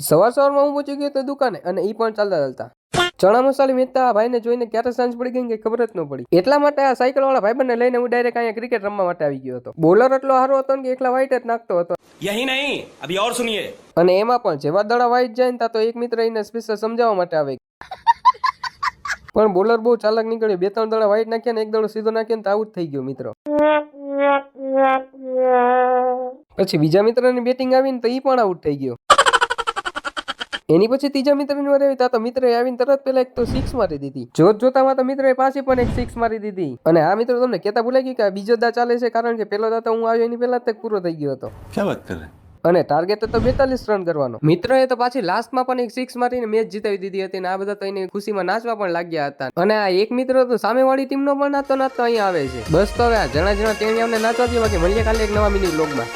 સવારમાં હું પહોંચી ગયો તો દુકાને અને ઈ પણ ચાલતા ચાલતા ચણા મસાલા વેચતા આ ભાઈને જોઈને ક્યારે સાંજ પડી ગઈ કે ખબર જ ન પડી. એટલા માટે આ સાયકલ વાળા ભાઈબંધને લઈને હું ડાયરેક્ટ અહીંયા ક્રિકેટ રમવા માટે આવી ગયો હતો. બોલર એટલો સારો હતો ને કે એકલા વાઈટ જ નાખતો હતો. યહી નહીં, અભી ઓર સુનિએ. અને એમાં પણ જેવા દડા વાઈટ જાય ને તો એક મિત્ર એને સ્પેશિયલ સમજાવવા માટે આવે. પણ બોલર બહુ ચાલાક નીકળ્યો. 2-3 દડા વાઈટ નાખ્યા ને એક દડો સીધો નાખ્યો ને તો આઉટ થઈ ગયો મિત્રો. પછી બીજા મિત્રની બેટિંગ આવીને તો ઈ પણ આઉટ થઈ ગયો. એની પછી ત્રીજા મિત્રની વાર આવી તો મિત્રએ આવીને તરત પેલા એક તો 6 મારી દીધી. જોતામાં તો મિત્રએ પાછી પણ એક 6 મારી દીધી. અને આ મિત્રો તમને કેતા ભૂલાઈ ગયું કે આ બીજો દા ચાલે છે કારણ કે પેલો દા તો હું આવ્યો એની પહેલા જ પૂરો થઈ ગયો હતો. ક્યાં વાત કરે? અને ટાર્ગેટ હતો 42 રન કરવાનો. મિત્રએ તો પાછી લાસ્ટમાં પણ એક 6 મારીને મેચ જીતાવી દીધી હતી અને આ બધા તો એની ખુશીમાં નાચવા પણ લાગ્યા હતા. અને આ એક મિત્ર તો સામેવાળી ટીમનો પણ નાચતો અહીંયા આવે છે. બસ તો હવે આ જણા તેણી અમને નાચવા દેવા કે મળીએ કાલે એક નવા મિની વ્લોગમાં.